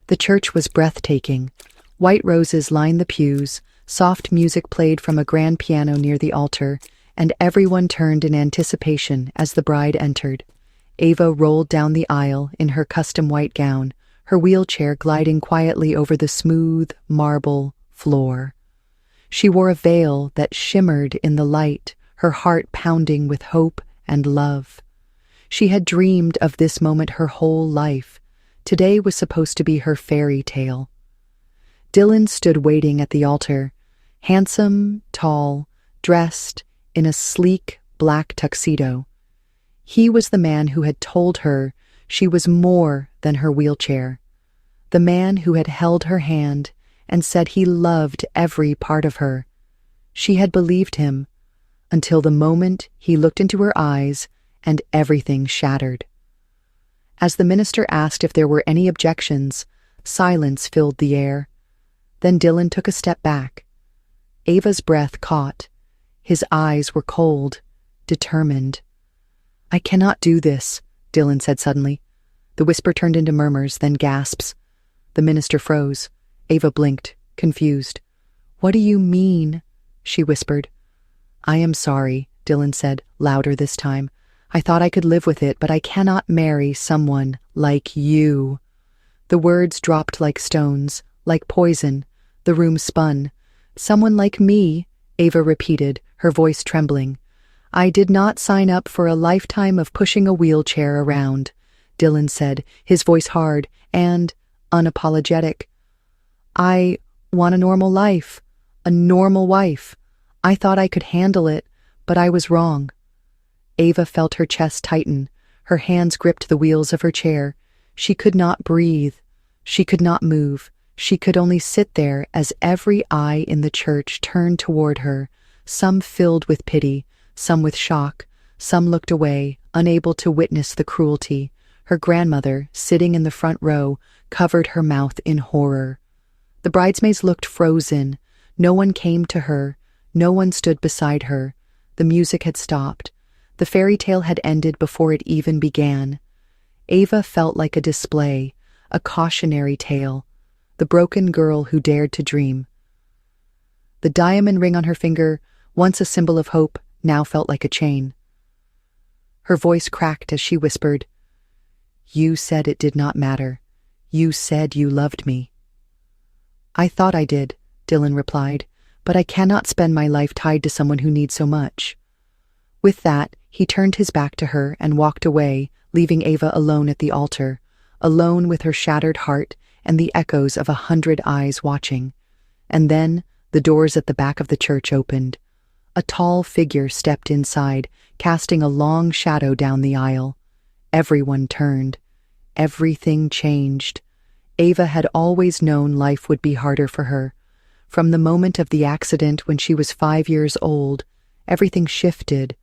The church was breathtaking. White roses lined the pews, soft music played from a grand piano near the altar, and everyone turned in anticipation as the bride entered. Ava rolled down the aisle in her custom white gown, her wheelchair gliding quietly over the smooth marble floor. She wore a veil that shimmered in the light, her heart pounding with hope and love. She had dreamed of this moment her whole life. Today was supposed to be her fairy tale. Dylan stood waiting at the altar, handsome, tall, dressed in a sleek black tuxedo. He was the man who had told her she was more than her wheelchair, the man who had held her hand and said he loved every part of her. She had believed him, until the moment he looked into her eyes and everything shattered. As the minister asked if there were any objections, silence filled the air. Then Dylan took a step back. Ava's breath caught. His eyes were cold, determined. "I cannot do this," Dylan said suddenly. The whisper turned into murmurs, then gasps. The minister froze. Ava blinked, confused. "What do you mean?" she whispered. "I am sorry," Dylan said, louder this time. "I thought I could live with it, but I cannot marry someone like you." The words dropped like stones, like poison. The room spun. "Someone like me," Ava repeated, her voice trembling. "I did not sign up for a lifetime of pushing a wheelchair around," Dylan said, his voice hard and unapologetic. "I want a normal life, a normal wife. I thought I could handle it, but I was wrong." Ava felt her chest tighten. Her hands gripped the wheels of her chair. She could not breathe. She could not move. She could only sit there as every eye in the church turned toward her, some filled with pity, some with shock. Some looked away, unable to witness the cruelty. Her grandmother, sitting in the front row, covered her mouth in horror. The bridesmaids looked frozen. No one came to her. No one stood beside her. The music had stopped. The fairy tale had ended before it even began. Ava felt like a display, a cautionary tale, the broken girl who dared to dream. The diamond ring on her finger, once a symbol of hope, now felt like a chain. Her voice cracked as she whispered, "You said it did not matter. You said you loved me." "I thought I did," Dylan replied, "but I cannot spend my life tied to someone who needs so much." With that, he turned his back to her and walked away, leaving Ava alone at the altar, alone with her shattered heart and the echoes of 100 eyes watching. And then the doors at the back of the church opened. A tall figure stepped inside, casting a long shadow down the aisle. Everyone turned. Everything changed. Ava had always known life would be harder for her. From the moment of the accident when she was 5 years old, everything shifted.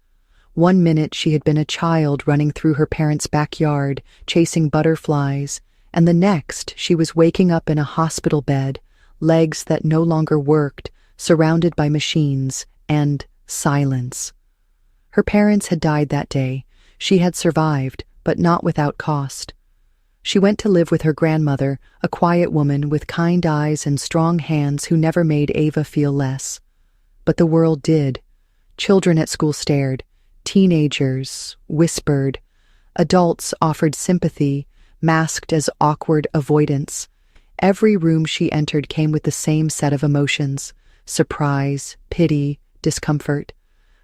One minute she had been a child running through her parents' backyard, chasing butterflies, and the next she was waking up in a hospital bed, legs that no longer worked, surrounded by machines, and silence. Her parents had died that day. She had survived, but not without cost. She went to live with her grandmother, a quiet woman with kind eyes and strong hands who never made Ava feel less. But the world did. Children at school stared. Teenagers whispered. Adults offered sympathy, masked as awkward avoidance. Every room she entered came with the same set of emotions: surprise, pity, discomfort.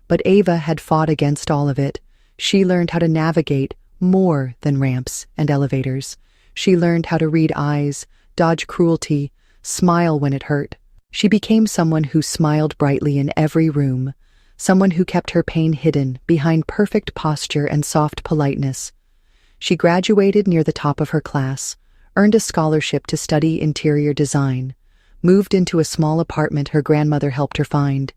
But Ava had fought against all of it. She learned how to navigate more than ramps and elevators. She learned how to read eyes, dodge cruelty, smile when it hurt. She became someone who smiled brightly in every room, someone who kept her pain hidden behind perfect posture and soft politeness. She graduated near the top of her class, earned a scholarship to study interior design, moved into a small apartment her grandmother helped her find.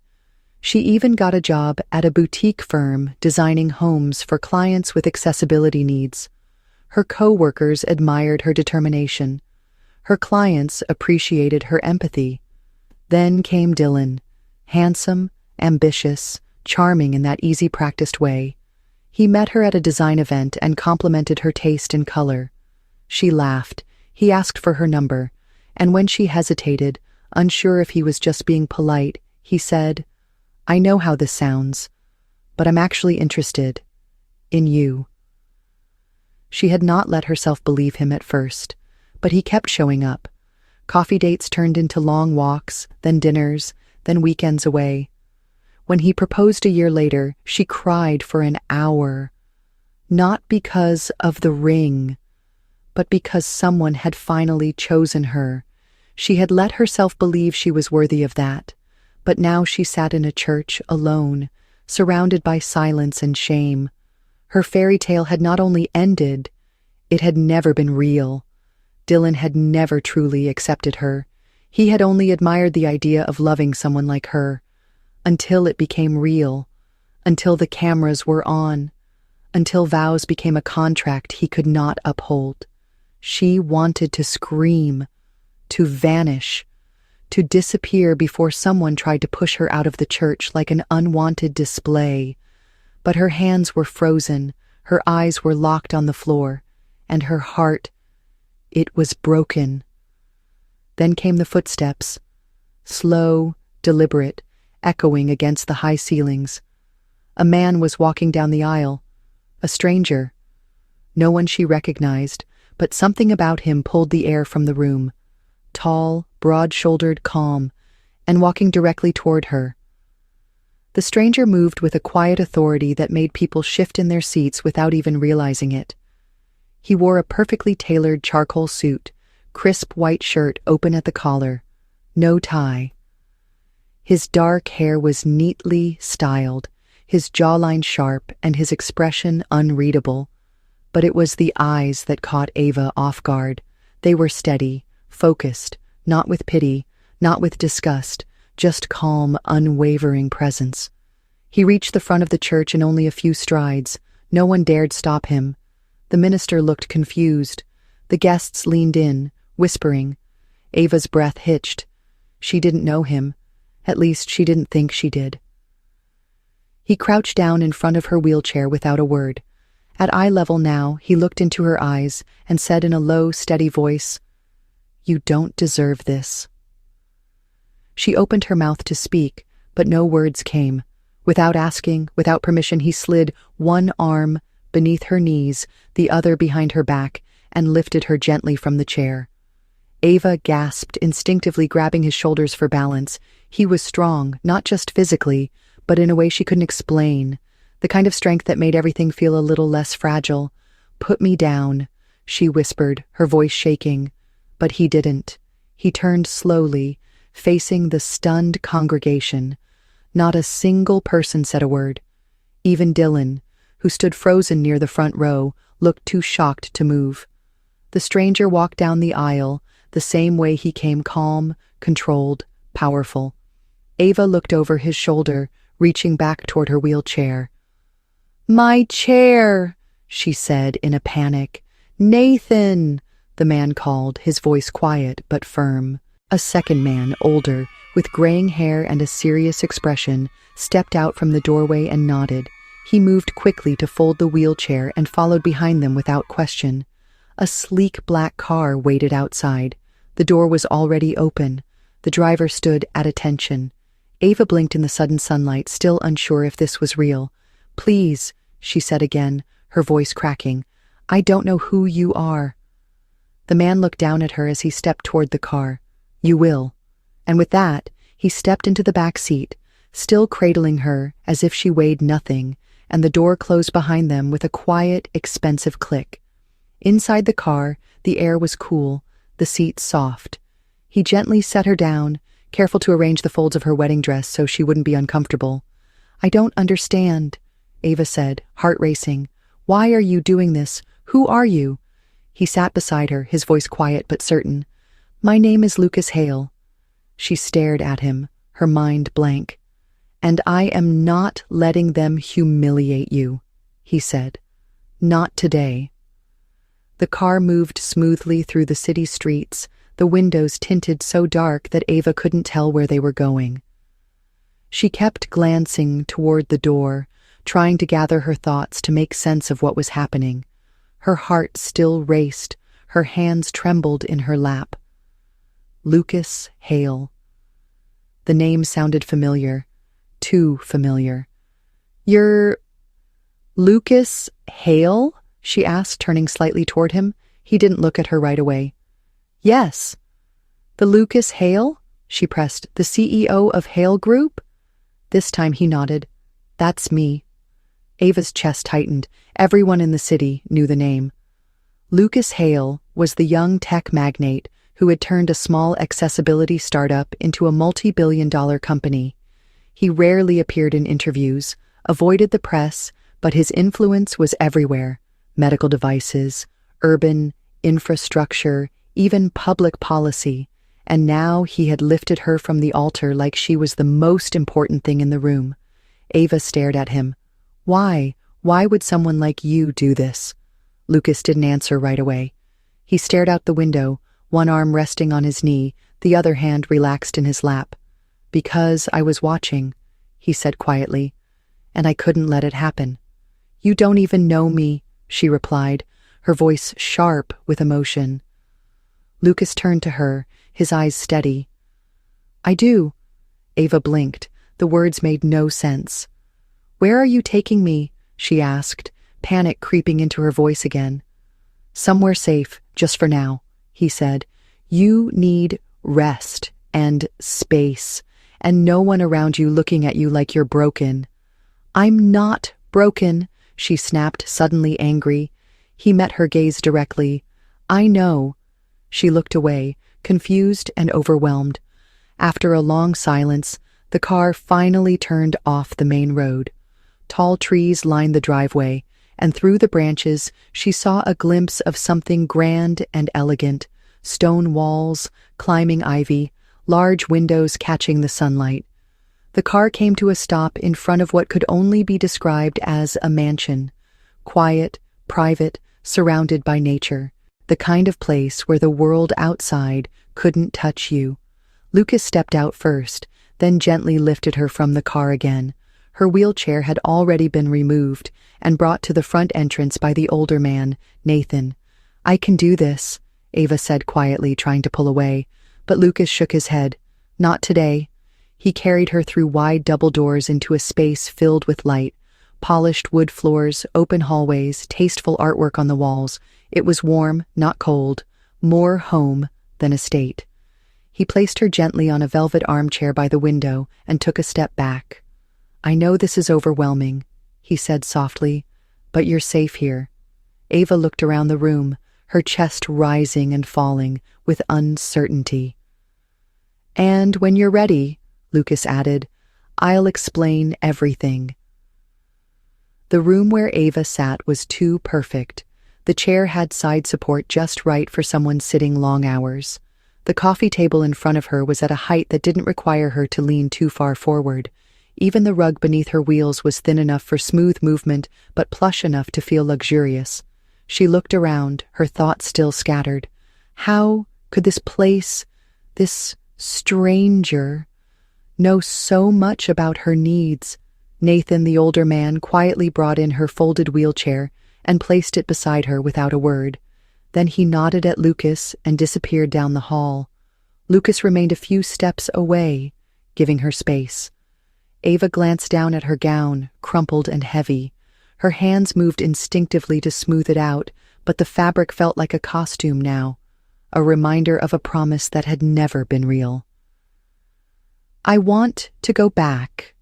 She even got a job at a boutique firm designing homes for clients with accessibility needs. Her co-workers admired her determination. Her clients appreciated her empathy. Then came Dylan, handsome, ambitious, charming in that easy, practiced way. He met her at a design event and complimented her taste in color. She laughed, He asked for her number, and when she hesitated, unsure if he was just being polite, he said, "I know how this sounds, but I'm actually interested in you." She had not let herself believe him at first, but he kept showing up. Coffee dates turned into long walks, then dinners, then weekends away. When he proposed a year later, she cried for an hour. Not because of the ring, but because someone had finally chosen her. She had let herself believe she was worthy of that, but now she sat in a church alone, surrounded by silence and shame. Her fairy tale had not only ended, it had never been real. Dylan had never truly accepted her. He had only admired the idea of loving someone like her, until it became real, until the cameras were on, until vows became a contract he could not uphold. She wanted to scream, to vanish, to disappear before someone tried to push her out of the church like an unwanted display. But her hands were frozen, her eyes were locked on the floor, and her heart, it was broken. Then came the footsteps, slow, deliberate, echoing against the high ceilings. A man was walking down the aisle, a stranger. No one she recognized, but something about him pulled the air from the room. Tall, broad-shouldered, calm, and walking directly toward her. The stranger moved with a quiet authority that made people shift in their seats without even realizing it. He wore a perfectly tailored charcoal suit, crisp white shirt open at the collar, no tie. His dark hair was neatly styled, his jawline sharp and his expression unreadable. But it was the eyes that caught Ava off guard. They were steady, focused, not with pity, not with disgust, just calm, unwavering presence. He reached the front of the church in only a few strides. No one dared stop him. The minister looked confused. The guests leaned in, whispering. Ava's breath hitched. She didn't know him. At least she didn't think she did. He crouched down in front of her wheelchair without a word. At eye level now, he looked into her eyes and said in a low, steady voice, "You don't deserve this." She opened her mouth to speak, but no words came. Without asking, without permission, he slid one arm beneath her knees, the other behind her back, and lifted her gently from the chair. Ava gasped, instinctively grabbing his shoulders for balance. He was strong, not just physically, but in a way she couldn't explain. The kind of strength that made everything feel a little less fragile. "Put me down," she whispered, her voice shaking. But he didn't. He turned slowly, facing the stunned congregation. Not a single person said a word. Even Dylan, who stood frozen near the front row, looked too shocked to move. The stranger walked down the aisle, the same way he came, calm, controlled, powerful. Ava looked over his shoulder, reaching back toward her wheelchair. "My chair," she said in a panic. "Nathan," the man called, his voice quiet but firm. A second man, older, with graying hair and a serious expression, stepped out from the doorway and nodded. He moved quickly to fold the wheelchair and followed behind them without question. A sleek black car waited outside. The door was already open. The driver stood at attention. Ava blinked in the sudden sunlight, still unsure if this was real. "Please," she said again, her voice cracking. "I don't know who you are." The man looked down at her as he stepped toward the car. "You will." And with that, he stepped into the back seat, still cradling her as if she weighed nothing, and the door closed behind them with a quiet, expensive click. Inside the car, the air was cool, the seats soft. He gently set her down, careful to arrange the folds of her wedding dress so she wouldn't be uncomfortable. "I don't understand," Ava said, heart racing. "Why are you doing this? Who are you?" He sat beside her, his voice quiet but certain. "My name is Lucas Hale." She stared at him, her mind blank. "And I am not letting them humiliate you," he said. "Not today." The car moved smoothly through the city streets, the windows tinted so dark that Ava couldn't tell where they were going. She kept glancing toward the door, trying to gather her thoughts to make sense of what was happening. Her heart still raced, Her hands trembled in her lap. Lucas Hale. The name sounded familiar. Too familiar. "You're Lucas Hale?" she asked, turning slightly toward him. He didn't look at her right away. "Yes." "The Lucas Hale?" she pressed. "The CEO of Hale Group?" This time he nodded. "That's me." Ava's chest tightened. Everyone in the city knew the name. Lucas Hale was the young tech magnate who had turned a small accessibility startup into a multi-billion-dollar company. He rarely appeared in interviews, avoided the press, but his influence was everywhere: medical devices, urban infrastructure, even public policy. And now he had lifted her from the altar like she was the most important thing in the room. Ava stared at him. "Why? Why would someone like you do this?" Lucas didn't answer right away. He stared out the window, one arm resting on his knee, the other hand relaxed in his lap. "Because I was watching," he said quietly, "and I couldn't let it happen." "You don't even know me," she replied, her voice sharp with emotion. Lucas turned to her, his eyes steady. "I do." Ava blinked. The words made no sense. "Where are you taking me?" she asked, panic creeping into her voice again. "Somewhere safe, just for now," he said. "You need rest and space, and no one around you looking at you like you're broken." "I'm not broken," she snapped, suddenly angry. He met her gaze directly. "I know." She looked away, confused and overwhelmed. After a long silence, the car finally turned off the main road. Tall trees lined the driveway, and through the branches she saw a glimpse of something grand and elegant: stone walls, climbing ivy, large windows catching the sunlight. The car came to a stop in front of what could only be described as a mansion. Quiet, private, surrounded by nature. The kind of place where the world outside couldn't touch you. Lucas stepped out first, then gently lifted her from the car again. Her wheelchair had already been removed and brought to the front entrance by the older man, Nathan. "I can do this," Ava said quietly, trying to pull away, but Lucas shook his head. "Not today." He carried her through wide double doors into a space filled with light. Polished wood floors, open hallways, tasteful artwork on the walls. It was warm, not cold, more home than estate. He placed her gently on a velvet armchair by the window and took a step back. "I know this is overwhelming," he said softly, "but you're safe here." Ava looked around the room, her chest rising and falling with uncertainty. "And when you're ready," Lucas added, "I'll explain everything." The room where Ava sat was too perfect. The chair had side support just right for someone sitting long hours. The coffee table in front of her was at a height that didn't require her to lean too far forward. Even the rug beneath her wheels was thin enough for smooth movement, but plush enough to feel luxurious. She looked around, her thoughts still scattered. How could this place, this stranger, know so much about her needs? Nathan, the older man, quietly brought in her folded wheelchair and placed it beside her without a word. Then he nodded at Lucas and disappeared down the hall. Lucas remained a few steps away, giving her space. Ava glanced down at her gown, crumpled and heavy. Her hands moved instinctively to smooth it out, but the fabric felt like a costume now, a reminder of a promise that had never been real. "I want to go back,"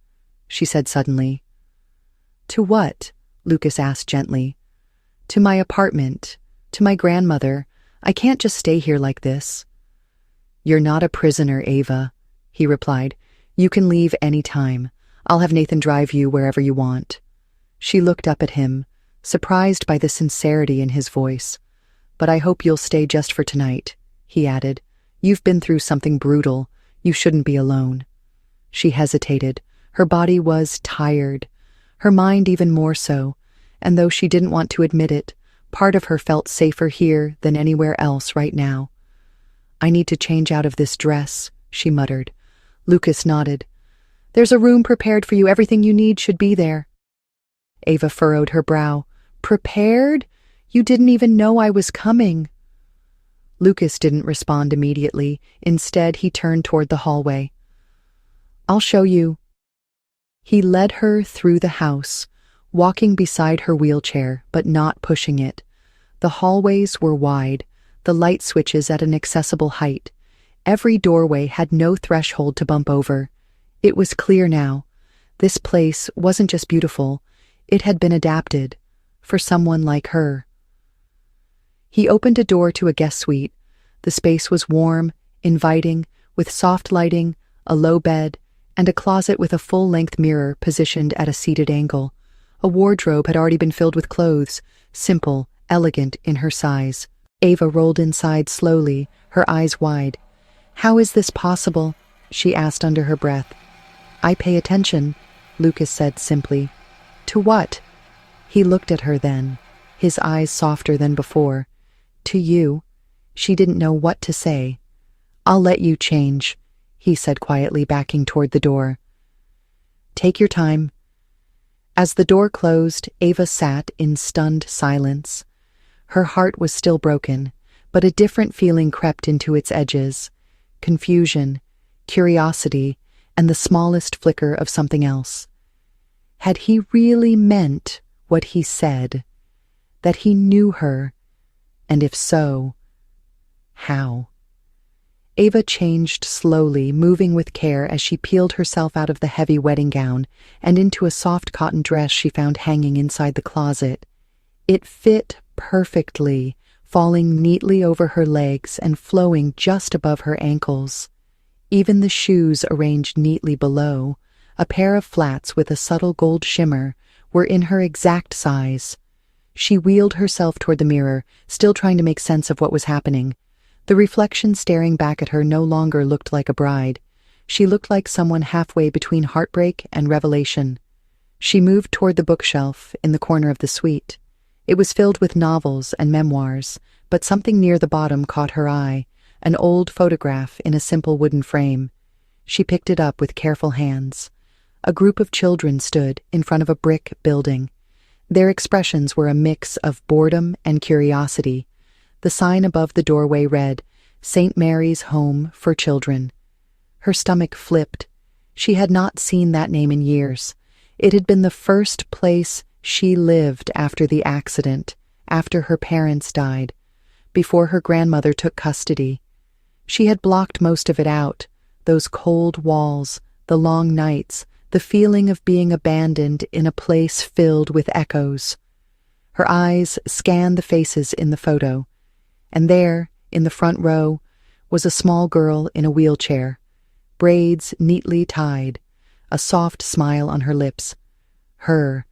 she said suddenly. "To what?" Lucas asked gently. "To my apartment, to my grandmother. I can't just stay here like this." "You're not a prisoner, Ava," he replied. "You can leave any time. I'll have Nathan drive you wherever you want." She looked up at him, surprised by the sincerity in his voice. "But I hope you'll stay just for tonight," he added. "You've been through something brutal. You shouldn't be alone." She hesitated. Her body was tired, her mind even more so, and though she didn't want to admit it, part of her felt safer here than anywhere else right now. "I need to change out of this dress," she muttered. Lucas nodded. "There's a room prepared for you. Everything you need should be there." Ava furrowed her brow. "Prepared? You didn't even know I was coming." Lucas didn't respond immediately. Instead, he turned toward the hallway. "I'll show you." He led her through the house, walking beside her wheelchair, but not pushing it. The hallways were wide, the light switches at an accessible height. Every doorway had no threshold to bump over. It was clear now. This place wasn't just beautiful, it had been adapted for someone like her. He opened a door to a guest suite. The space was warm, inviting, with soft lighting, a low bed, and a closet with a full-length mirror positioned at a seated angle. A wardrobe had already been filled with clothes, simple, elegant in her size. Ava rolled inside slowly, her eyes wide. "How is this possible?" she asked under her breath. "I pay attention," Lucas said simply. "To what?" He looked at her then, his eyes softer than before. "To you." She didn't know what to say. "I'll let you change," he said quietly, backing toward the door. "Take your time." As the door closed, Ava sat in stunned silence. Her heart was still broken, but a different feeling crept into its edges. Confusion, curiosity, and the smallest flicker of something else. Had he really meant what he said? That he knew her? And if so, how? Ava changed slowly, moving with care as she peeled herself out of the heavy wedding gown and into a soft cotton dress she found hanging inside the closet. It fit perfectly, falling neatly over her legs and flowing just above her ankles. Even the shoes arranged neatly below, a pair of flats with a subtle gold shimmer, were in her exact size. She wheeled herself toward the mirror, still trying to make sense of what was happening. The reflection staring back at her no longer looked like a bride. She looked like someone halfway between heartbreak and revelation. She moved toward the bookshelf in the corner of the suite. It was filled with novels and memoirs, but something near the bottom caught her eye, an old photograph in a simple wooden frame. She picked it up with careful hands. A group of children stood in front of a brick building. Their expressions were a mix of boredom and curiosity. The sign above the doorway read, "St. Mary's Home for Children." Her stomach flipped. She had not seen that name in years. It had been the first place she lived after the accident, after her parents died, before her grandmother took custody. She had blocked most of it out, those cold walls, the long nights, the feeling of being abandoned in a place filled with echoes. Her eyes scanned the faces in the photo. And there, in the front row, was a small girl in a wheelchair, braids neatly tied, a soft smile on her lips. Her.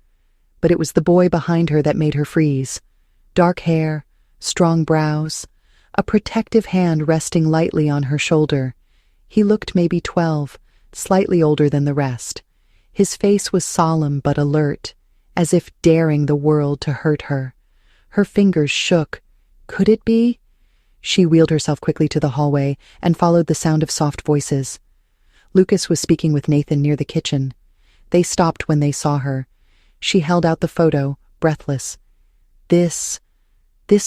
But it was the boy behind her that made her freeze. Dark hair, strong brows, a protective hand resting lightly on her shoulder. He looked maybe 12, slightly older than the rest. His face was solemn but alert, as if daring the world to hurt her. Her fingers shook. Could it be? She wheeled herself quickly to the hallway and followed the sound of soft voices. Lucas was speaking with Nathan near the kitchen. They stopped when they saw her. She held out the photo, breathless. This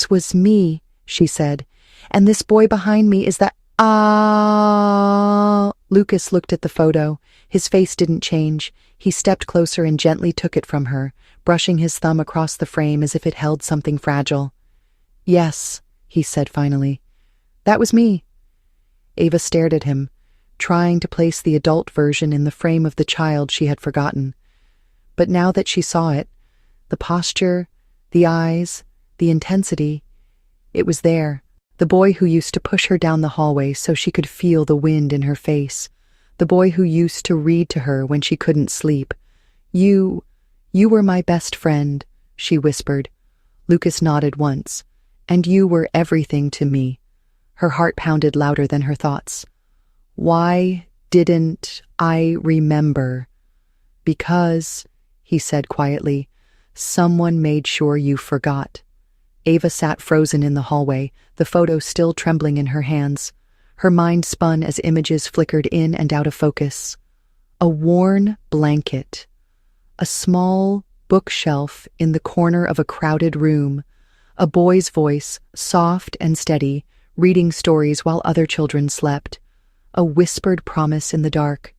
was me," she said. "And this boy behind me is that—" "Ah!" Lucas looked at the photo. His face didn't change. He stepped closer and gently took it from her, brushing his thumb across the frame as if it held something fragile. "Yes," he said finally. "That was me." Ava stared at him, trying to place the adult version in the frame of the child she had forgotten. But now that she saw it, the posture, the eyes, the intensity, it was there. The boy who used to push her down the hallway so she could feel the wind in her face. The boy who used to read to her when she couldn't sleep. You were my best friend," she whispered. Lucas nodded once. "And you were everything to me." Her heart pounded louder than her thoughts. "Why didn't I remember?" "Because," he said quietly, "someone made sure you forgot." Ava sat frozen in the hallway, the photo still trembling in her hands. Her mind spun as images flickered in and out of focus. A worn blanket. A small bookshelf in the corner of a crowded room. A boy's voice, soft and steady, reading stories while other children slept, a whispered promise in the dark.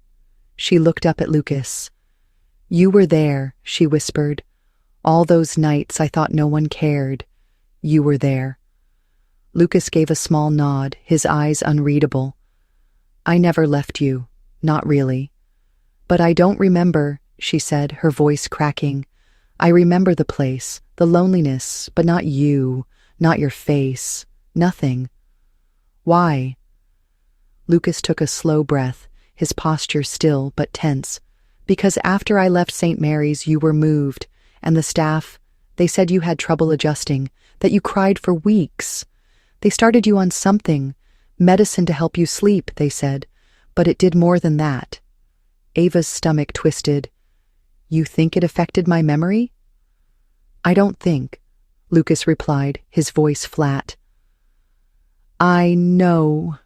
She looked up at Lucas. "You were there," she whispered. "All those nights I thought no one cared. You were there." Lucas gave a small nod, his eyes unreadable. "I never left you, not really." "But I don't remember," she said, her voice cracking. "I remember the place, the loneliness, but not you, not your face, nothing." "Why?" Lucas took a slow breath, his posture still but tense. "Because after I left St. Mary's, you were moved, and the staff, they said you had trouble adjusting, that you cried for weeks. They started you on something, medicine to help you sleep, they said, but it did more than that." Ava's stomach twisted. "You think it affected my memory?" "I don't think," Lucas replied, his voice flat. "I know."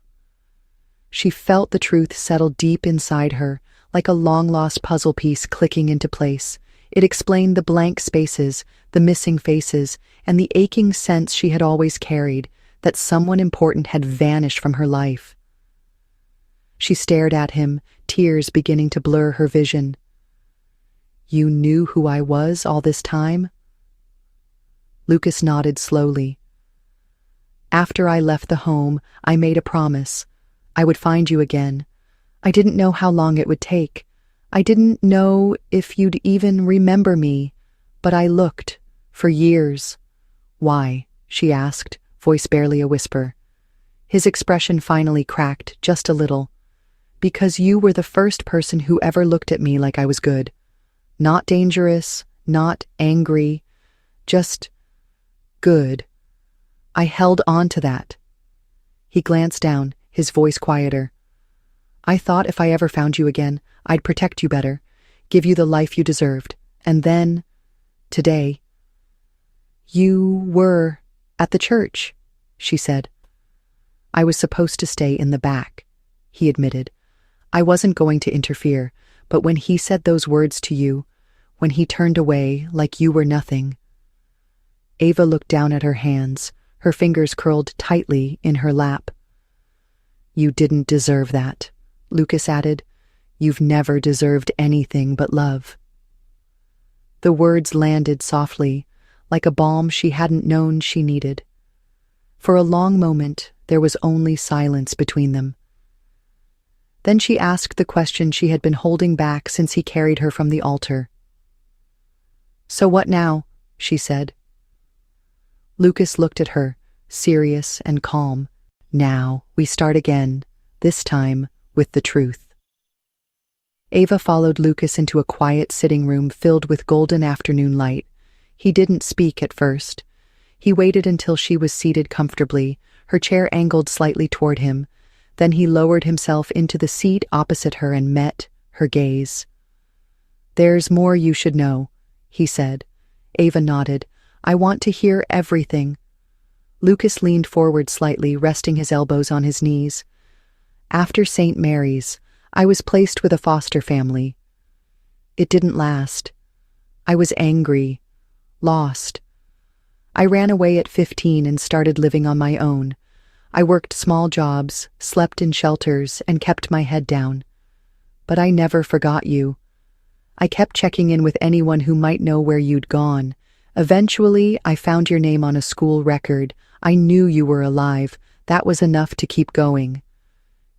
She felt the truth settle deep inside her, like a long-lost puzzle piece clicking into place. It explained the blank spaces, the missing faces, and the aching sense she had always carried, that someone important had vanished from her life. She stared at him, tears beginning to blur her vision. "You knew who I was all this time?" Lucas nodded slowly. "After I left the home, I made a promise. I would find you again. I didn't know how long it would take. I didn't know if you'd even remember me, but I looked, for years." "Why?" she asked, voice barely a whisper. His expression finally cracked, just a little. "Because you were the first person who ever looked at me like I was good. Not dangerous, not angry, just good. I held on to that." He glanced down, his voice quieter. "I thought if I ever found you again, I'd protect you better, give you the life you deserved. And then, today—" "You were at the church," she said. "I was supposed to stay in the back," he admitted. "I wasn't going to interfere, but when he said those words to you, when he turned away like you were nothing—" Ava looked down at her hands, her fingers curled tightly in her lap. "You didn't deserve that," Lucas added. "You've never deserved anything but love." The words landed softly, like a balm she hadn't known she needed. For a long moment, there was only silence between them. Then she asked the question she had been holding back since he carried her from the altar. "So what now?" she said. Lucas looked at her, serious and calm. "Now we start again, this time with the truth." Ava followed Lucas into a quiet sitting room filled with golden afternoon light. He didn't speak at first. He waited until she was seated comfortably, her chair angled slightly toward him. Then he lowered himself into the seat opposite her and met her gaze. "There's more you should know," he said. Ava nodded. "I want to hear everything." Lucas leaned forward slightly, resting his elbows on his knees. "After St. Mary's, I was placed with a foster family. It didn't last. I was angry, lost. I ran away at 15 and started living on my own. I worked small jobs, slept in shelters, and kept my head down. But I never forgot you. I kept checking in with anyone who might know where you'd gone. Eventually, I found your name on a school record. I knew you were alive. That was enough to keep going."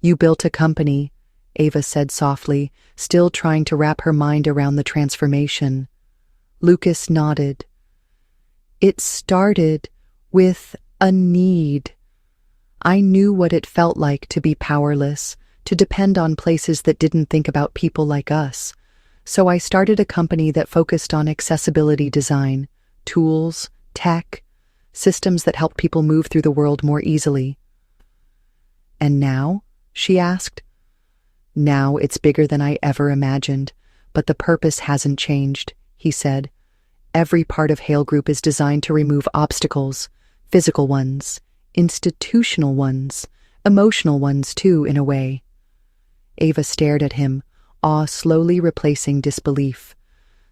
"You built a company," Ava said softly, still trying to wrap her mind around the transformation. Lucas nodded. "It started with a need. I knew what it felt like to be powerless, to depend on places that didn't think about people like us. So I started a company that focused on accessibility design, tools, tech, systems that help people move through the world more easily." "And now?" she asked. "Now it's bigger than I ever imagined, but the purpose hasn't changed," he said. "Every part of Hale Group is designed to remove obstacles, physical ones, institutional ones, emotional ones too, in a way." Ava stared at him, awe slowly replacing disbelief.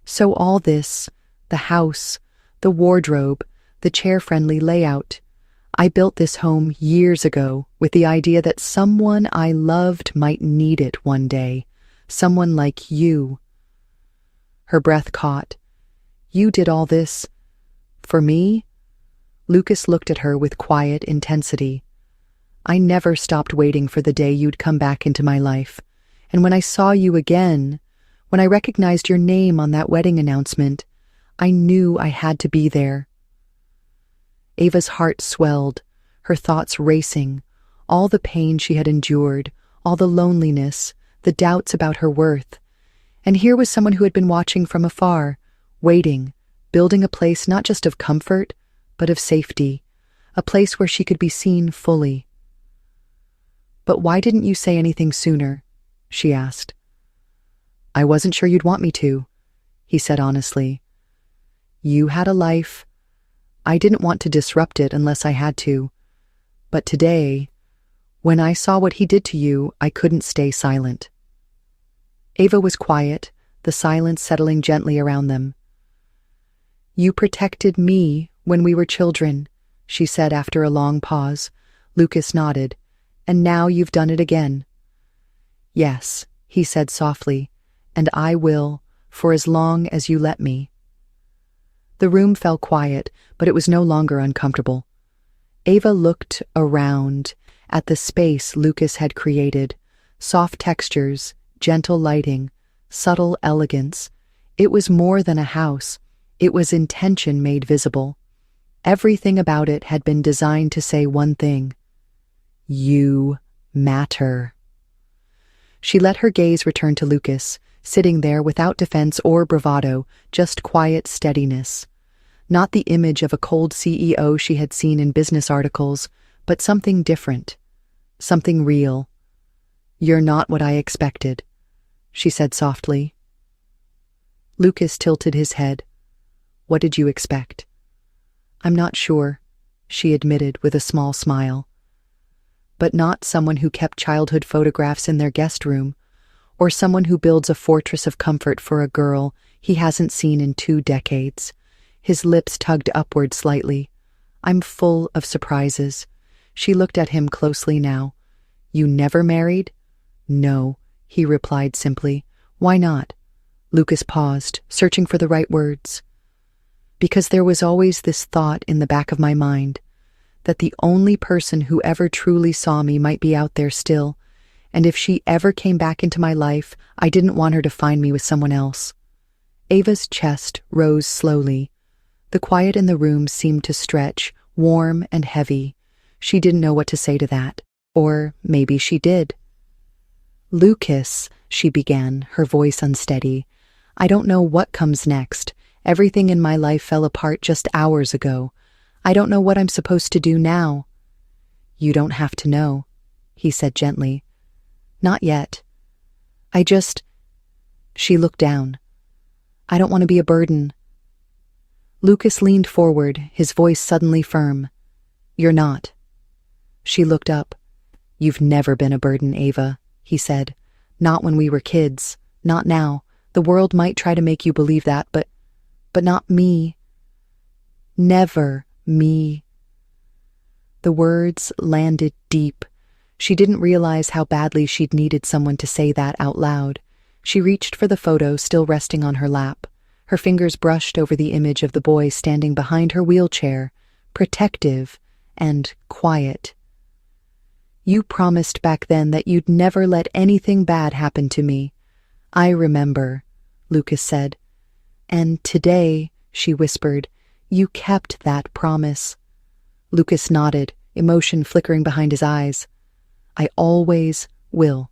"So all this, the house, the wardrobe, the chair-friendly layout, I built this home years ago with the idea that someone I loved might need it one day. Someone like you." Her breath caught. "You did all this for me?" Lucas looked at her with quiet intensity. "I never stopped waiting for the day you'd come back into my life. And when I saw you again, when I recognized your name on that wedding announcement, I knew I had to be there." Ava's heart swelled, her thoughts racing, all the pain she had endured, all the loneliness, the doubts about her worth. And here was someone who had been watching from afar, waiting, building a place not just of comfort, but of safety, a place where she could be seen fully. "But why didn't you say anything sooner?" she asked. "I wasn't sure you'd want me to," he said honestly. "You had a life. I didn't want to disrupt it unless I had to. But today, when I saw what he did to you, I couldn't stay silent." Ava was quiet, the silence settling gently around them. "You protected me when we were children," she said after a long pause. Lucas nodded. "And now you've done it again." "Yes," he said softly, "and I will, for as long as you let me." The room fell quiet, but it was no longer uncomfortable. Ava looked around at the space Lucas had created. Soft textures, gentle lighting, subtle elegance. It was more than a house. It was intention made visible. Everything about it had been designed to say one thing: "You matter." She let her gaze return to Lucas, sitting there without defense or bravado, just quiet steadiness. Not the image of a cold CEO she had seen in business articles, but something different, something real. "You're not what I expected," she said softly. Lucas tilted his head. "What did you expect?" "I'm not sure," she admitted with a small smile. "But not someone who kept childhood photographs in their guest room, or someone who builds a fortress of comfort for a girl he hasn't seen in 2 decades. His lips tugged upward slightly. "I'm full of surprises." She looked at him closely now. "You never married?" "No," he replied simply. "Why not?" Lucas paused, searching for the right words. "Because there was always this thought in the back of my mind, that the only person who ever truly saw me might be out there still, and if she ever came back into my life, I didn't want her to find me with someone else." Ava's chest rose slowly. The quiet in the room seemed to stretch, warm and heavy. She didn't know what to say to that. Or maybe she did. "Lucas," she began, her voice unsteady, "I don't know what comes next. Everything in my life fell apart just hours ago. I don't know what I'm supposed to do now." "You don't have to know," he said gently. "Not yet. I just—" She looked down. "I don't want to be a burden." Lucas leaned forward, his voice suddenly firm. "You're not." She looked up. "You've never been a burden, Ava," he said. "Not when we were kids. Not now. The world might try to make you believe that, but not me. Never me." The words landed deep. She didn't realize how badly she'd needed someone to say that out loud. She reached for the photo still resting on her lap. Her fingers brushed over the image of the boy standing behind her wheelchair, protective and quiet. "You promised back then that you'd never let anything bad happen to me." "I remember," Lucas said. "And today," she whispered, "you kept that promise." Lucas nodded, emotion flickering behind his eyes. "I always will."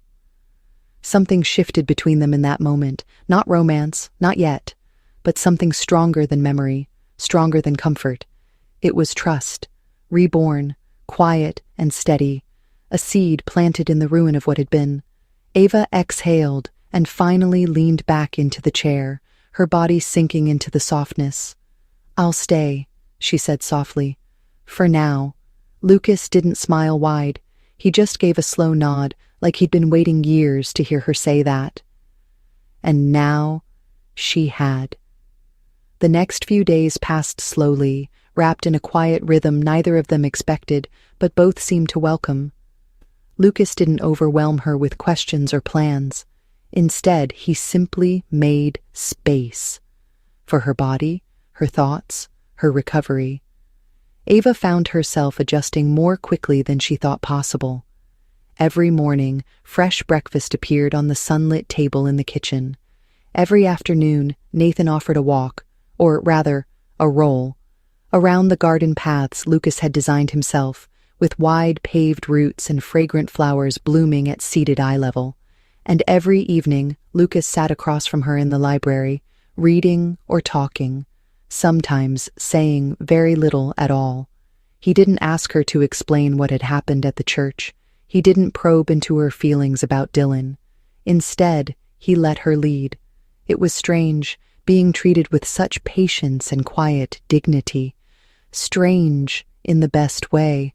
Something shifted between them in that moment. Not romance, not yet, but something stronger than memory, stronger than comfort. It was trust, reborn, quiet and steady, a seed planted in the ruin of what had been. Ava exhaled and finally leaned back into the chair, her body sinking into the softness. "I'll stay," she said softly. "For now." Lucas didn't smile wide. He just gave a slow nod, like he'd been waiting years to hear her say that. And now she had. The next few days passed slowly, wrapped in a quiet rhythm neither of them expected, but both seemed to welcome. Lucas didn't overwhelm her with questions or plans. Instead, he simply made space for her body, her thoughts, her recovery. Ava found herself adjusting more quickly than she thought possible. Every morning, fresh breakfast appeared on the sunlit table in the kitchen. Every afternoon, Nathan offered a walk, or rather, a roll, around the garden paths Lucas had designed himself, with wide paved routes and fragrant flowers blooming at seated eye level. And every evening, Lucas sat across from her in the library, reading or talking, sometimes saying very little at all. He didn't ask her to explain what had happened at the church. He didn't probe into her feelings about Dylan. Instead, he let her lead. It was strange, being treated with such patience and quiet dignity. Strange in the best way.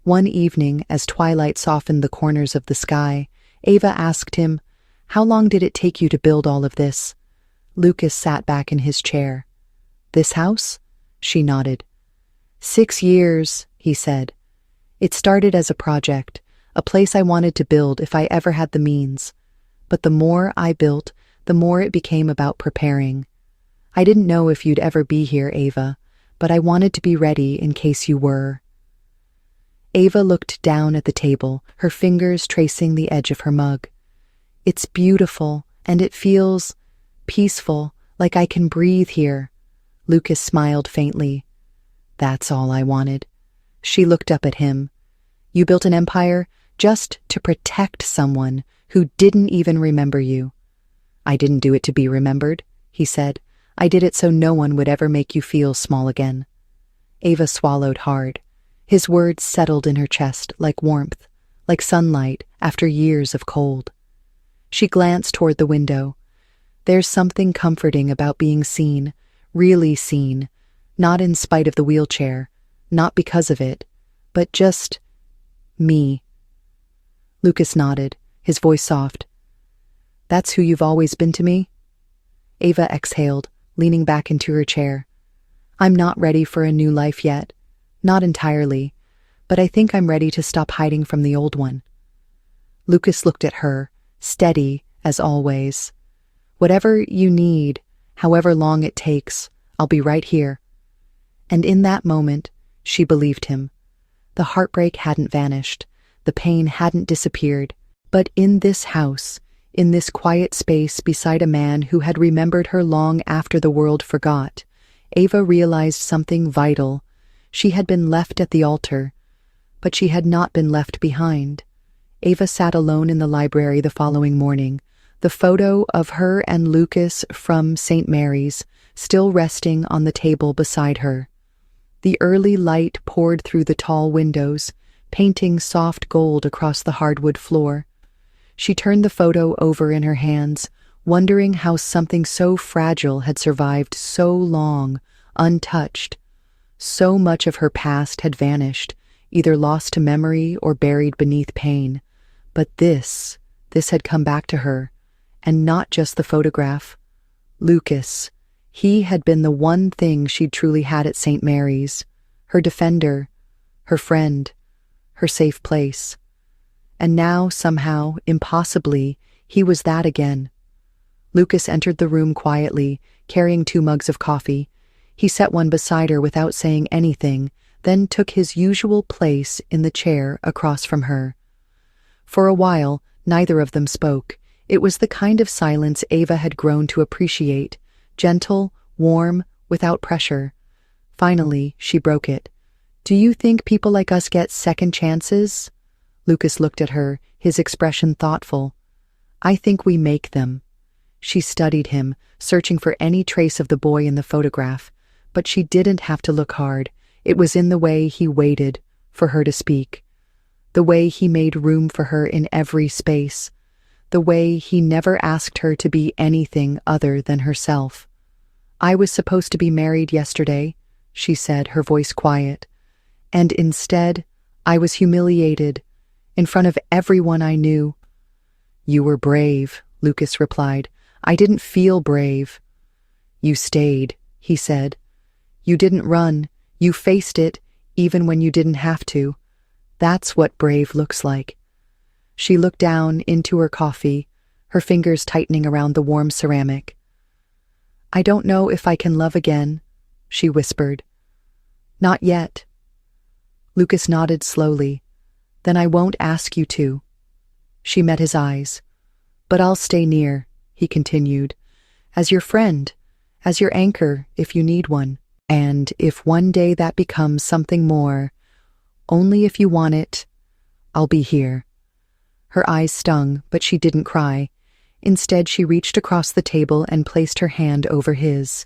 One evening, as twilight softened the corners of the sky, Ava asked him, "How long did it take you to build all of this?" Lucas sat back in his chair. "This house?" She nodded. 6 years, he said. "It started as a project, a place I wanted to build if I ever had the means. But the more I built, the more it became about preparing. I didn't know if you'd ever be here, Ava, but I wanted to be ready in case you were." Ava looked down at the table, her fingers tracing the edge of her mug. "It's beautiful, and it feels peaceful, like I can breathe here." Lucas smiled faintly. "That's all I wanted." She looked up at him. "You built an empire just to protect someone who didn't even remember you." "I didn't do it to be remembered," he said. "I did it so no one would ever make you feel small again." Ava swallowed hard. His words settled in her chest like warmth, like sunlight after years of cold. She glanced toward the window. There's something comforting about being seen, really seen, not in spite of the wheelchair, not because of it, but just me. Lucas nodded, his voice soft. "That's who you've always been to me?" Ava exhaled, leaning back into her chair. "I'm not ready for a new life yet. Not entirely, but I think I'm ready to stop hiding from the old one." Lucas looked at her, steady as always. "Whatever you need, however long it takes, I'll be right here." And in that moment, she believed him. The heartbreak hadn't vanished, the pain hadn't disappeared, but in this house, in this quiet space beside a man who had remembered her long after the world forgot, Ava realized something vital. She had been left at the altar, but she had not been left behind. Ava sat alone in the library the following morning, the photo of her and Lucas from St. Mary's still resting on the table beside her. The early light poured through the tall windows, painting soft gold across the hardwood floor. She turned the photo over in her hands, wondering how something so fragile had survived so long, untouched. So much of her past had vanished, either lost to memory or buried beneath pain. But this had come back to her, and not just the photograph. Lucas. He had been the one thing she'd truly had at St. Mary's, her defender, her friend, her safe place. And now, somehow, impossibly, he was that again. Lucas entered the room quietly, carrying 2 mugs of coffee. He set one beside her without saying anything, then took his usual place in the chair across from her. For a while, neither of them spoke. It was the kind of silence Ava had grown to appreciate, gentle, warm, without pressure. Finally, she broke it. "Do you think people like us get second chances?" Lucas looked at her, his expression thoughtful. "I think we make them." She studied him, searching for any trace of the boy in the photograph, but she didn't have to look hard. It was in the way he waited for her to speak, the way he made room for her in every space, the way he never asked her to be anything other than herself. "I was supposed to be married yesterday," she said, her voice quiet. "And instead, I was humiliated, in front of everyone I knew." "You were brave," Lucas replied. "I didn't feel brave." "You stayed," he said. "You didn't run. You faced it, even when you didn't have to. That's what brave looks like. She looked down into her coffee, her fingers tightening around the warm ceramic. I don't know if I can love again, she whispered. Not yet. Lucas nodded slowly. Then I won't ask you to. She met his eyes. But I'll stay near, he continued, as your friend, as your anchor if you need one. And if one day that becomes something more, only if you want it, I'll be here. Her eyes stung, but she didn't cry. Instead, she reached across the table and placed her hand over his.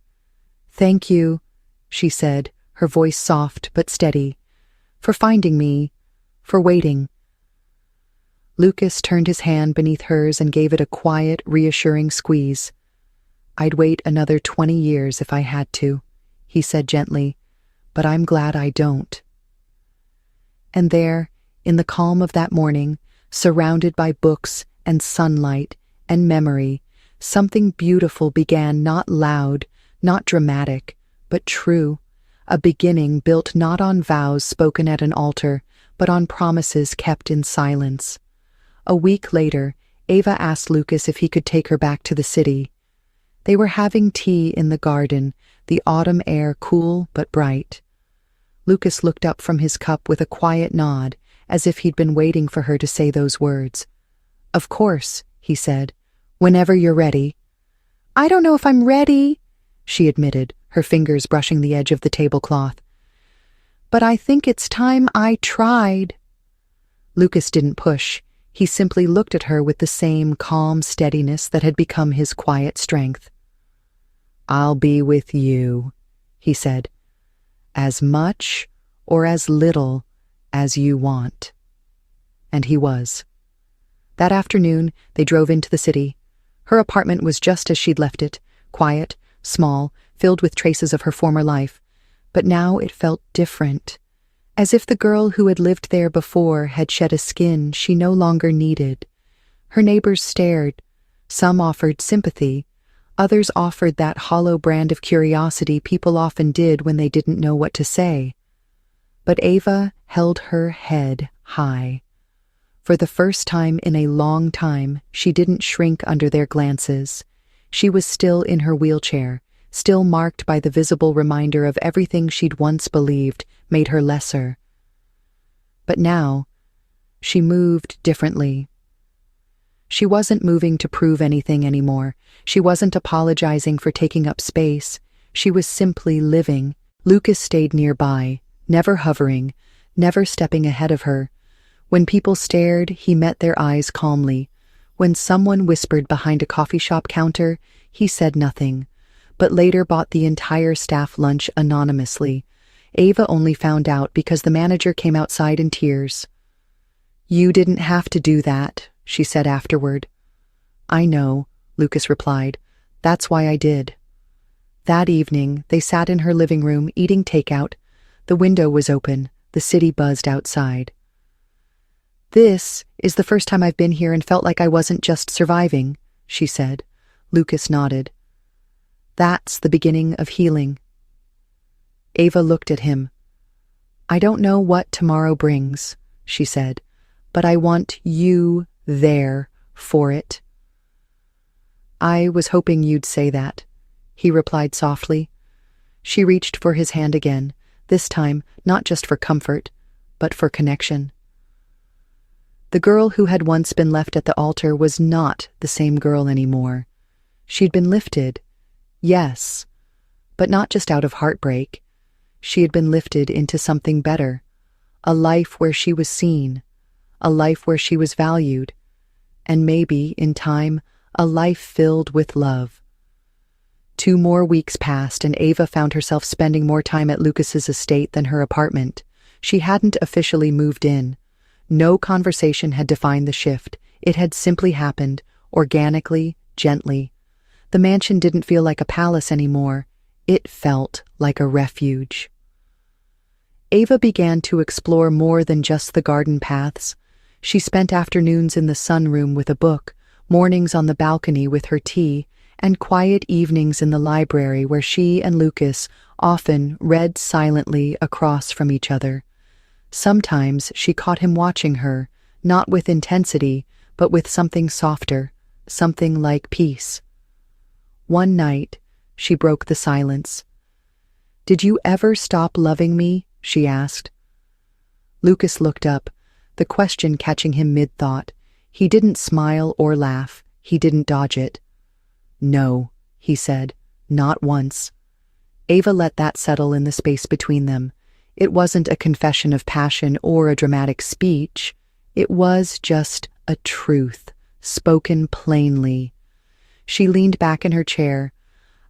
Thank you, she said, her voice soft but steady, for finding me, for waiting. Lucas turned his hand beneath hers and gave it a quiet, reassuring squeeze. I'd wait another 20 years if I had to, he said gently, but I'm glad I don't. And there, in the calm of that morning, surrounded by books and sunlight and memory, something beautiful began, not loud, not dramatic, but true, a beginning built not on vows spoken at an altar, but on promises kept in silence. A week later, Ava asked Lucas if he could take her back to the city. They were having tea in the garden, the autumn air cool but bright. Lucas looked up from his cup with a quiet nod, as if he'd been waiting for her to say those words. Of course, he said, whenever you're ready. I don't know if I'm ready, she admitted, her fingers brushing the edge of the tablecloth. But I think it's time I tried. Lucas didn't push. He simply looked at her with the same calm steadiness that had become his quiet strength. I'll be with you, he said, as much or as little as you want. And he was. That afternoon, they drove into the city. Her apartment was just as she'd left it, quiet, small, filled with traces of her former life. But now it felt different, as if the girl who had lived there before had shed a skin she no longer needed. Her neighbors stared. Some offered sympathy. Others offered that hollow brand of curiosity people often did when they didn't know what to say. But Ava held her head high. For the first time in a long time, she didn't shrink under their glances. She was still in her wheelchair, still marked by the visible reminder of everything she'd once believed made her lesser. But now, she moved differently. She wasn't moving to prove anything anymore. She wasn't apologizing for taking up space. She was simply living. Lucas stayed nearby, never hovering, never stepping ahead of her. When people stared, he met their eyes calmly. When someone whispered behind a coffee shop counter, he said nothing, but later bought the entire staff lunch anonymously. Ava only found out because the manager came outside in tears. You didn't have to do that, she said afterward. I know, Lucas replied. That's why I did. That evening, they sat in her living room eating takeout. The window was open. The city buzzed outside. This is the first time I've been here and felt like I wasn't just surviving, she said. Lucas nodded. That's the beginning of healing. Ava looked at him. I don't know what tomorrow brings, she said, but I want you there for it. I was hoping you'd say that, he replied softly. She reached for his hand again, this time not just for comfort, but for connection. The girl who had once been left at the altar was not the same girl anymore. She'd been lifted, yes, but not just out of heartbreak. She had been lifted into something better, a life where she was seen, a life where she was valued, and maybe, in time, a life filled with love. 2 more weeks passed, and Ava found herself spending more time at Lucas's estate than her apartment. She hadn't officially moved in. No conversation had defined the shift. It had simply happened, organically, gently. The mansion didn't feel like a palace anymore. It felt like a refuge. Ava began to explore more than just the garden paths. She spent afternoons in the sunroom with a book, mornings on the balcony with her tea, and quiet evenings in the library where she and Lucas often read silently across from each other. Sometimes she caught him watching her, not with intensity, but with something softer, something like peace. One night, she broke the silence. "Did you ever stop loving me?" she asked. Lucas looked up, the question catching him mid-thought. He didn't smile or laugh. He didn't dodge it. "No," he said, "not once." Ava let that settle in the space between them. It wasn't a confession of passion or a dramatic speech. It was just a truth, spoken plainly. She leaned back in her chair.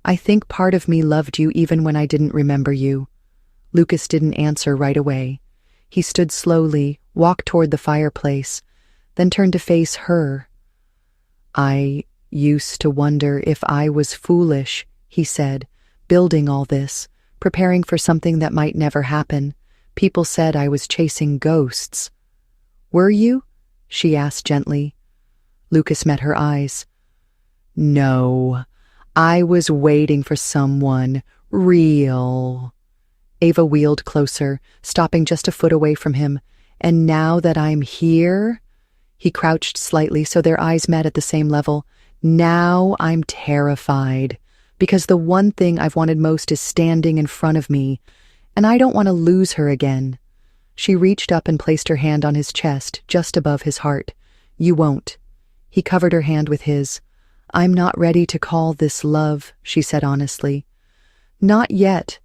"I think part of me loved you even when I didn't remember you." Lucas didn't answer right away. He stood slowly, walked toward the fireplace, then turned to face her. "I used to wonder if I was foolish," he said, "building all this, preparing for something that might never happen. People said I was chasing ghosts." "Were you?" she asked gently. Lucas met her eyes. "No, I was waiting for someone real." Ava wheeled closer, stopping just a foot away from him. "And now that I'm here," he crouched slightly so their eyes met at the same level, "now I'm terrified, because the one thing I've wanted most is standing in front of me, and I don't want to lose her again." She reached up and placed her hand on his chest, just above his heart. "You won't." He covered her hand with his. "I'm not ready to call this love," she said honestly. "Not yet,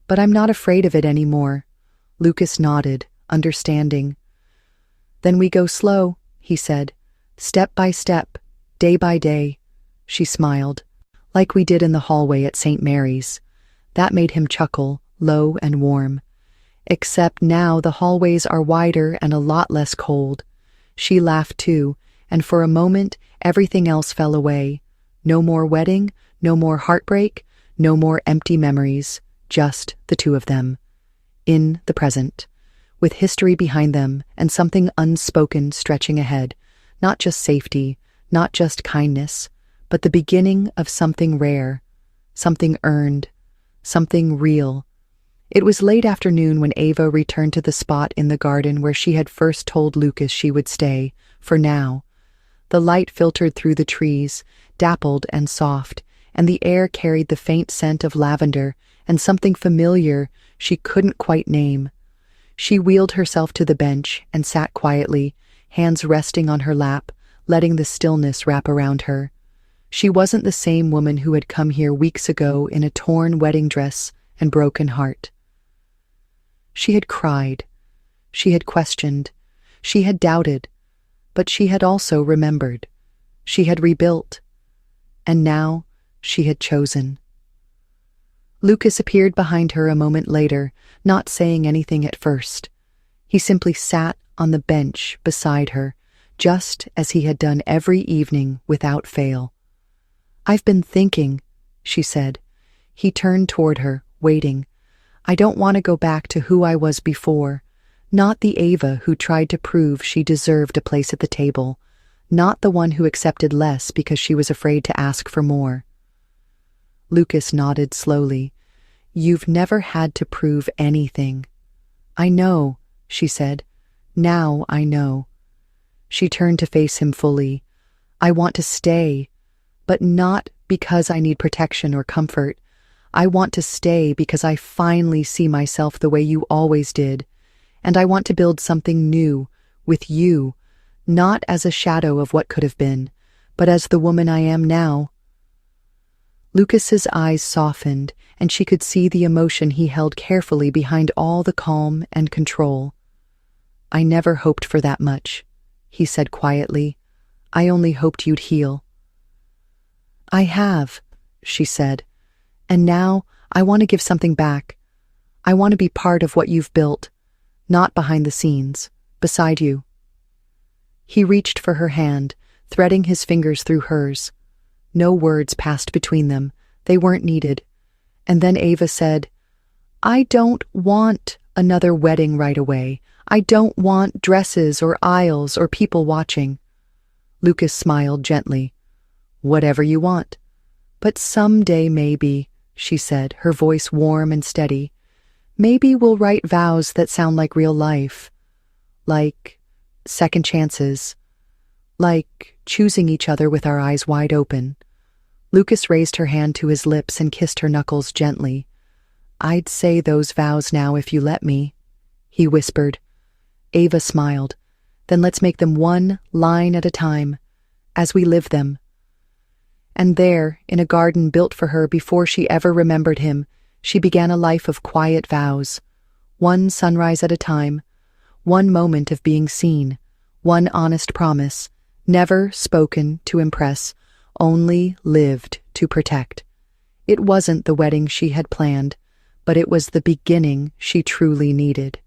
but I'm not afraid of it anymore." Lucas nodded, understanding. "Then we go slow," he said, "step by step, day by day." She smiled, "Like we did in the hallway at St. Mary's." That made him chuckle, low and warm. "Except now the hallways are wider and a lot less cold." She laughed too, and for a moment everything else fell away. No more wedding, no more heartbreak, no more empty memories, just the two of them. In the present, with history behind them and something unspoken stretching ahead. Not just safety, not just kindness, but the beginning of something rare, something earned, something real. It was late afternoon when Ava returned to the spot in the garden where she had first told Lucas she would stay, for now. The light filtered through the trees, dappled and soft, and the air carried the faint scent of lavender and something familiar she couldn't quite name. She wheeled herself to the bench and sat quietly, hands resting on her lap, letting the stillness wrap around her. She wasn't the same woman who had come here weeks ago in a torn wedding dress and broken heart. She had cried. She had questioned. She had doubted. But she had also remembered. She had rebuilt. And now she had chosen. Lucas appeared behind her a moment later, not saying anything at first. He simply sat on the bench beside her, just as he had done every evening without fail. "I've been thinking," she said. He turned toward her, waiting. "I don't want to go back to who I was before. Not the Ava who tried to prove she deserved a place at the table. Not the one who accepted less because she was afraid to ask for more." Lucas nodded slowly. "You've never had to prove anything." "I know," she said. "Now I know." She turned to face him fully. "I want to stay, but not because I need protection or comfort. I want to stay because I finally see myself the way you always did. And I want to build something new, with you, not as a shadow of what could have been, but as the woman I am now." Lucas's eyes softened, and she could see the emotion he held carefully behind all the calm and control. "I never hoped for that much," he said quietly. "I only hoped you'd heal." "I have," she said. "And now I want to give something back. I want to be part of what you've built, not behind the scenes, beside you." He reached for her hand, threading his fingers through hers. No words passed between them. They weren't needed. And then Ava said, "I don't want another wedding right away. I don't want dresses or aisles or people watching." Lucas smiled gently. "Whatever you want." But someday maybe, she said, her voice warm and steady, maybe we'll write vows that sound like real life. Like second chances. Like choosing each other with our eyes wide open. Lucas raised her hand to his lips and kissed her knuckles gently. I'd say those vows now if you let me, he whispered. Ava smiled. Then let's make them one line at a time, as we live them. And there, in a garden built for her before she ever remembered him, she began a life of quiet vows. One sunrise at a time, one moment of being seen, one honest promise, never spoken to impress, only lived to protect. It wasn't the wedding she had planned, but it was the beginning she truly needed.